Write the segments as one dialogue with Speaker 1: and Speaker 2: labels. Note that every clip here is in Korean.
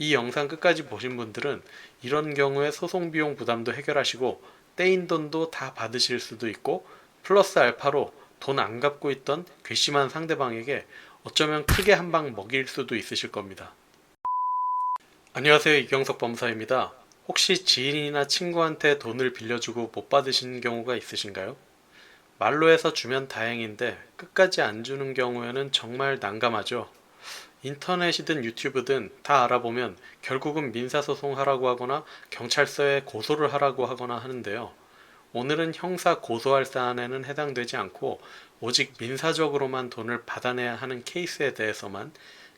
Speaker 1: 이 영상 끝까지 보신 분들은 이런 경우에 소송 비용 부담도 해결하시고 떼인 돈도 다 받으실 수도 있고 플러스 알파로 돈 안 갚고 있던 괘씸한 상대방에게 어쩌면 크게 한 방 먹일 수도 있으실 겁니다. 안녕하세요, 이경석 법무사입니다. 혹시 지인이나 친구한테 돈을 빌려주고 못 받으신 경우가 있으신가요? 말로 해서 주면 다행인데 끝까지 안 주는 경우에는 정말 난감하죠. 인터넷이든 유튜브든 다 알아보면 결국은 민사소송하라고 하거나 경찰서에 고소를 하라고 하거나 하는데요. 오늘은 형사 고소할 사안에는 해당되지 않고 오직 민사적으로만 돈을 받아내야 하는 케이스에 대해서만,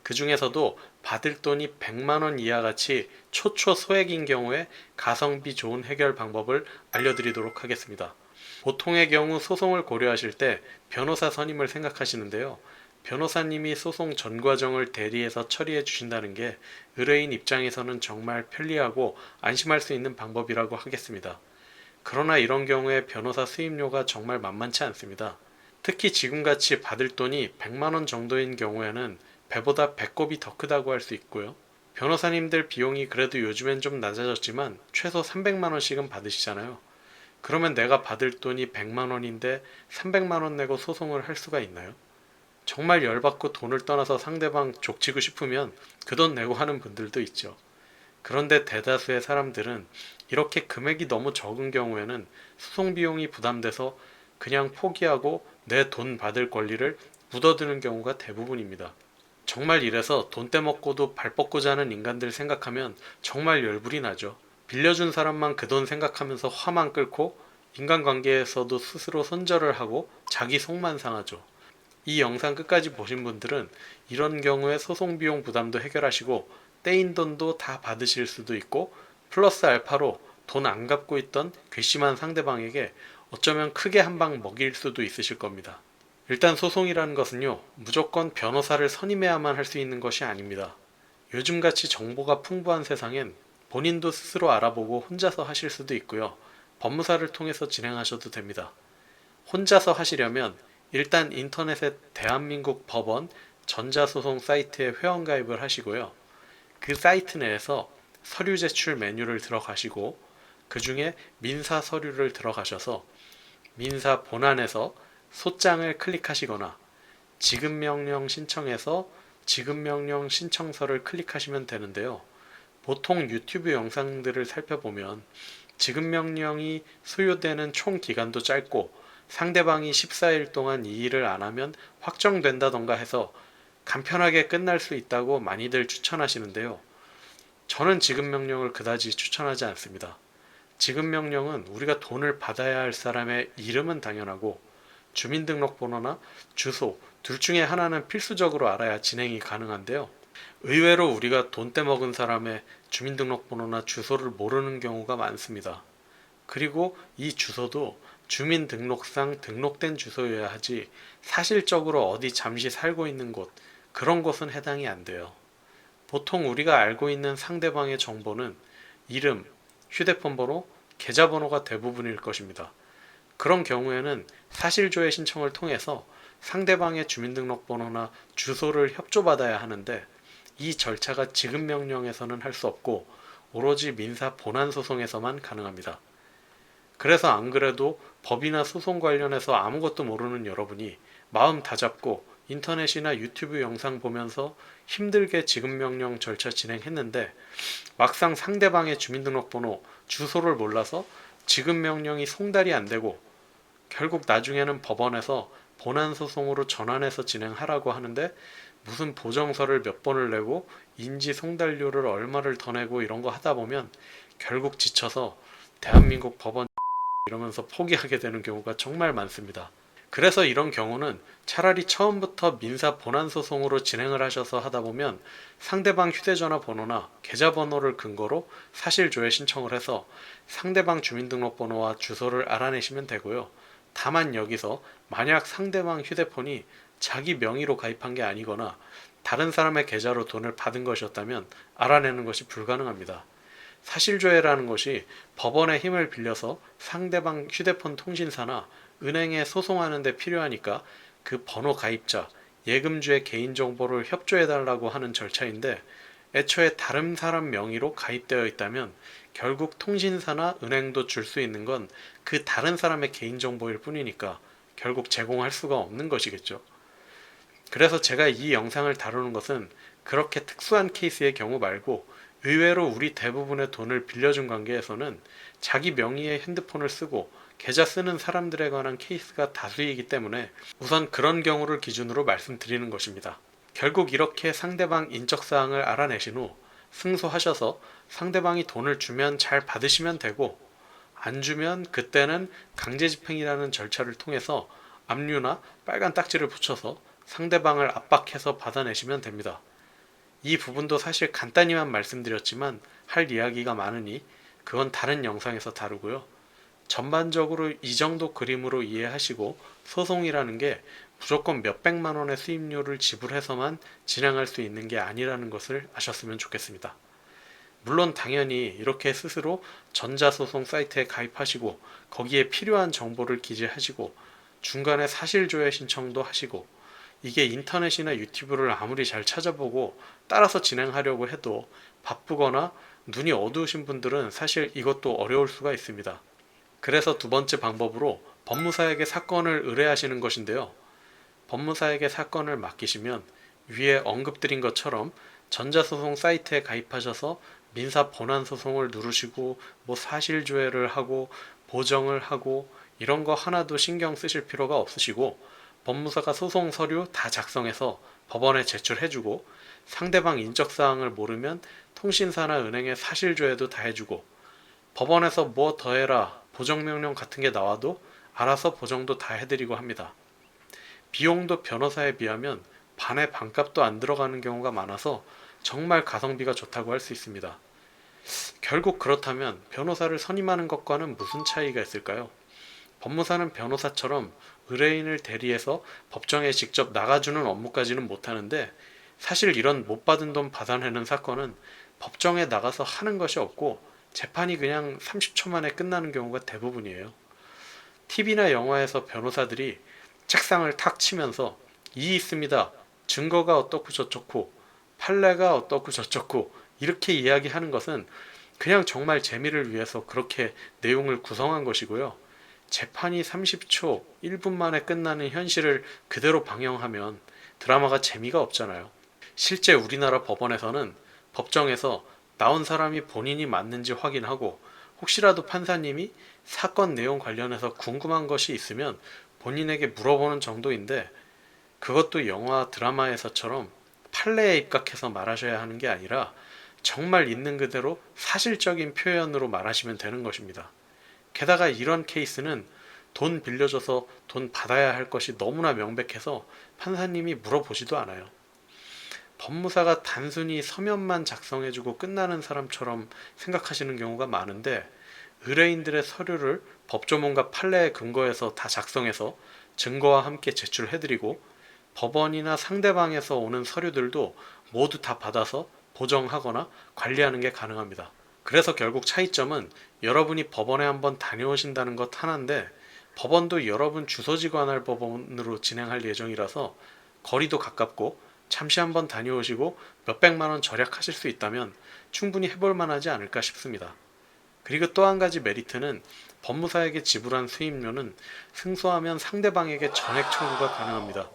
Speaker 1: 그 중에서도 받을 돈이 100만 원 이하 같이 초초 소액인 경우에 가성비 좋은 해결 방법을 알려드리도록 하겠습니다. 보통의 경우 소송을 고려하실 때 변호사 선임을 생각하시는데요. 변호사님이 소송 전 과정을 대리해서 처리해 주신다는 게 의뢰인 입장에서는 정말 편리하고 안심할 수 있는 방법이라고 하겠습니다. 그러나 이런 경우에 변호사 수임료가 정말 만만치 않습니다. 특히 지금같이 받을 돈이 100만 원 정도인 경우에는 배보다 배꼽이 더 크다고 할 수 있고요. 변호사님들 비용이 그래도 요즘엔 좀 낮아졌지만 최소 300만 원씩은 받으시잖아요. 그러면 내가 받을 돈이 100만 원인데 300만 원 내고 소송을 할 수가 있나요? 정말 열받고 돈을 떠나서 상대방 족치고 싶으면 그 돈 내고 하는 분들도 있죠. 그런데 대다수의 사람들은 이렇게 금액이 너무 적은 경우에는 소송 비용이 부담돼서 그냥 포기하고 내 돈 받을 권리를 묻어두는 경우가 대부분입니다. 정말 이래서 돈 떼먹고도 발 뻗고 자는 인간들 생각하면 정말 열불이 나죠. 빌려준 사람만 그 돈 생각하면서 화만 끓고 인간관계에서도 스스로 손절을 하고 자기 속만 상하죠. 이 영상 끝까지 보신 분들은 이런 경우에 소송 비용 부담도 해결하시고 떼인 돈도 다 받으실 수도 있고 플러스 알파로 돈 안 갚고 있던 괘씸한 상대방에게 어쩌면 크게 한 방 먹일 수도 있으실 겁니다. 일단 소송이라는 것은요, 무조건 변호사를 선임해야만 할 수 있는 것이 아닙니다. 요즘같이 정보가 풍부한 세상엔 본인도 스스로 알아보고 혼자서 하실 수도 있고요. 법무사를 통해서 진행하셔도 됩니다. 혼자서 하시려면 일단 인터넷에 대한민국 법원 전자소송 사이트에 회원가입을 하시고요. 그 사이트 내에서 서류 제출 메뉴를 들어가시고 그 중에 민사 서류를 들어가셔서 민사 본안에서 소장을 클릭하시거나 지급명령 신청에서 지급명령 신청서를 클릭하시면 되는데요. 보통 유튜브 영상들을 살펴보면 지급명령이 수요되는 총 기간도 짧고 상대방이 14일 동안 이 일을 안 하면 확정된다던가 해서 간편하게 끝날 수 있다고 많이들 추천하시는데요. 저는 지급명령을 그다지 추천하지 않습니다. 지급명령은 우리가 돈을 받아야 할 사람의 이름은 당연하고 주민등록번호나 주소 둘 중에 하나는 필수적으로 알아야 진행이 가능한데요. 의외로 우리가 돈 떼먹은 사람의 주민등록번호나 주소를 모르는 경우가 많습니다. 그리고 이 주소도 주민등록상 등록된 주소여야 하지 사실적으로 어디 잠시 살고 있는 곳, 그런 곳은 해당이 안 돼요. 보통 우리가 알고 있는 상대방의 정보는 이름, 휴대폰 번호, 계좌번호가 대부분일 것입니다. 그런 경우에는 사실조회 신청을 통해서 상대방의 주민등록번호나 주소를 협조받아야 하는데 이 절차가 지급명령에서는 할 수 없고 오로지 민사 본안소송에서만 가능합니다. 그래서 안 그래도 법이나 소송 관련해서 아무것도 모르는 여러분이 마음 다잡고 인터넷이나 유튜브 영상 보면서 힘들게 지급명령 절차 진행했는데 막상 상대방의 주민등록번호, 주소를 몰라서 지급명령이 송달이 안 되고 결국 나중에는 법원에서 본안소송으로 전환해서 진행하라고 하는데 무슨 보정서를 몇 번을 내고 인지 송달료를 얼마를 더 내고 이런 거 하다 보면 결국 지쳐서 대한민국 법원 이러면서 포기하게 되는 경우가 정말 많습니다. 그래서 이런 경우는 차라리 처음부터 민사 본안소송으로 진행을 하셔서 하다 보면 상대방 휴대전화 번호나 계좌번호를 근거로 사실조회 신청을 해서 상대방 주민등록번호와 주소를 알아내시면 되고요. 다만 여기서 만약 상대방 휴대폰이 자기 명의로 가입한 게 아니거나 다른 사람의 계좌로 돈을 받은 것이었다면 알아내는 것이 불가능합니다. 사실조회라는 것이 법원의 힘을 빌려서 상대방 휴대폰 통신사나 은행에 소송하는 데 필요하니까 그 번호 가입자, 예금주의 개인정보를 협조해달라고 하는 절차인데 애초에 다른 사람 명의로 가입되어 있다면 결국 통신사나 은행도 줄 수 있는 건 그 다른 사람의 개인정보일 뿐이니까 결국 제공할 수가 없는 것이겠죠. 그래서 제가 이 영상을 다루는 것은 그렇게 특수한 케이스의 경우 말고 의외로 우리 대부분의 돈을 빌려준 관계에서는 자기 명의의 핸드폰을 쓰고 계좌 쓰는 사람들에 관한 케이스가 다수이기 때문에 우선 그런 경우를 기준으로 말씀드리는 것입니다. 결국 이렇게 상대방 인적사항을 알아내신 후 승소하셔서 상대방이 돈을 주면 잘 받으시면 되고, 안 주면 그때는 강제집행이라는 절차를 통해서 압류나 빨간 딱지를 붙여서 상대방을 압박해서 받아내시면 됩니다. 이 부분도 사실 간단히만 말씀드렸지만 할 이야기가 많으니 그건 다른 영상에서 다루고요. 전반적으로 이 정도 그림으로 이해하시고 소송이라는 게 무조건 몇백만 원의 수임료를 지불해서만 진행할 수 있는 게 아니라는 것을 아셨으면 좋겠습니다. 물론 당연히 이렇게 스스로 전자소송 사이트에 가입하시고 거기에 필요한 정보를 기재하시고 중간에 사실조회 신청도 하시고, 이게 인터넷이나 유튜브를 아무리 잘 찾아보고 따라서 진행하려고 해도 바쁘거나 눈이 어두우신 분들은 사실 이것도 어려울 수가 있습니다. 그래서 두 번째 방법으로 법무사에게 사건을 의뢰하시는 것인데요. 법무사에게 사건을 맡기시면 위에 언급드린 것처럼 전자소송 사이트에 가입하셔서 민사 본안소송을 누르시고 사실조회를 하고 보정을 하고 이런 거 하나도 신경 쓰실 필요가 없으시고, 법무사가 소송 서류 다 작성해서 법원에 제출해주고, 상대방 인적사항을 모르면 통신사나 은행에 사실조회도 다 해주고, 법원에서 뭐 더해라 보정명령 같은 게 나와도 알아서 보정도 다 해드리고 합니다. 비용도 변호사에 비하면 반의 반값도 안 들어가는 경우가 많아서 정말 가성비가 좋다고 할 수 있습니다. 결국 그렇다면 변호사를 선임하는 것과는 무슨 차이가 있을까요? 법무사는 변호사처럼 의뢰인을 대리해서 법정에 직접 나가주는 업무까지는 못하는데, 사실 이런 못 받은 돈 받아내는 사건은 법정에 나가서 하는 것이 없고 재판이 그냥 30초 만에 끝나는 경우가 대부분이에요. TV나 영화에서 변호사들이 책상을 탁 치면서 이 있습니다, 증거가 어떻고 저쩌고, 판례가 어떻고 저쩌고 이렇게 이야기하는 것은 그냥 정말 재미를 위해서 그렇게 내용을 구성한 것이고요. 재판이 30초, 1분 만에 끝나는 현실을 그대로 방영하면 드라마가 재미가 없잖아요. 실제 우리나라 법원에서는 법정에서 나온 사람이 본인이 맞는지 확인하고, 혹시라도 판사님이 사건 내용 관련해서 궁금한 것이 있으면 본인에게 물어보는 정도인데, 그것도 영화 드라마에서처럼 판례에 입각해서 말하셔야 하는 게 아니라 정말 있는 그대로 사실적인 표현으로 말하시면 되는 것입니다. 게다가 이런 케이스는 돈 빌려줘서 돈 받아야 할 것이 너무나 명백해서 판사님이 물어보지도 않아요. 법무사가 단순히 서면만 작성해주고 끝나는 사람처럼 생각하시는 경우가 많은데, 의뢰인들의 서류를 법조문과 판례에 근거해서 다 작성해서 증거와 함께 제출해드리고, 법원이나 상대방에서 오는 서류들도 모두 다 받아서 보정하거나 관리하는 게 가능합니다. 그래서 결국 차이점은 여러분이 법원에 한번 다녀오신다는 것 하나인데, 법원도 여러분 주소지 관할 법원으로 진행할 예정이라서 거리도 가깝고 잠시 한번 다녀오시고 몇백만 원 절약하실 수 있다면 충분히 해볼 만하지 않을까 싶습니다. 그리고 또 한 가지 메리트는 법무사에게 지불한 수임료는 승소하면 상대방에게 전액 청구가 가능합니다.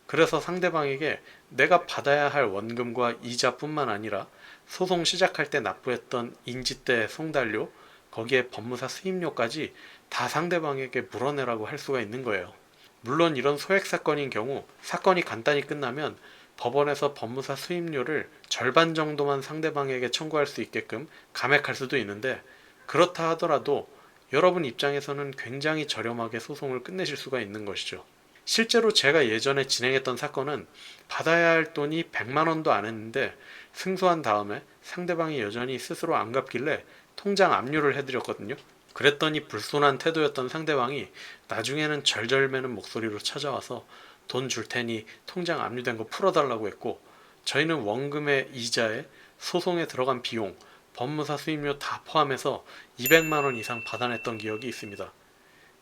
Speaker 1: 그래서 상대방에게 내가 받아야 할 원금과 이자뿐만 아니라 소송 시작할 때 납부했던 인지대 송달료, 거기에 법무사 수임료까지 다 상대방에게 물어내라고 할 수가 있는 거예요. 물론 이런 소액 사건인 경우 사건이 간단히 끝나면 법원에서 법무사 수임료를 절반 정도만 상대방에게 청구할 수 있게끔 감액할 수도 있는데, 그렇다 하더라도 여러분 입장에서는 굉장히 저렴하게 소송을 끝내실 수가 있는 것이죠. 실제로 제가 예전에 진행했던 사건은 받아야 할 돈이 100만 원도 안 했는데 승소한 다음에 상대방이 여전히 스스로 안 갚길래 통장 압류를 해드렸거든요. 그랬더니 불손한 태도였던 상대방이 나중에는 절절매는 목소리로 찾아와서 돈 줄 테니 통장 압류된 거 풀어달라고 했고, 저희는 원금의 이자에 소송에 들어간 비용, 법무사 수임료 다 포함해서 200만 원 이상 받아냈던 기억이 있습니다.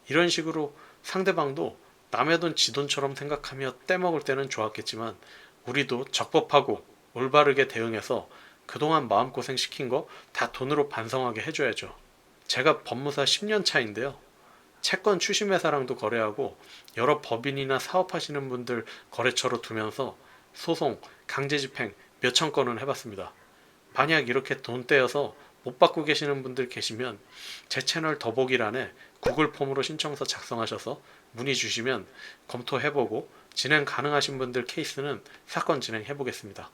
Speaker 1: 이런 식으로 상대방도 남의 돈 지 돈처럼 생각하며 떼먹을 때는 좋았겠지만, 우리도 적법하고 올바르게 대응해서 그동안 마음고생 시킨 거 다 돈으로 반성하게 해줘야죠. 제가 법무사 10년 차인데요. 채권 추심회사랑도 거래하고 여러 법인이나 사업하시는 분들 거래처로 두면서 소송, 강제집행 몇천 건은 해봤습니다. 만약 이렇게 돈 떼어서 못 받고 계시는 분들 계시면 제 채널 더보기란에 구글 폼으로 신청서 작성하셔서 문의 주시면 검토해보고 진행 가능하신 분들 케이스는 사건 진행해보겠습니다.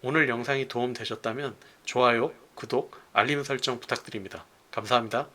Speaker 1: 오늘 영상이 도움 되셨다면 좋아요, 구독, 알림 설정 부탁드립니다. 감사합니다.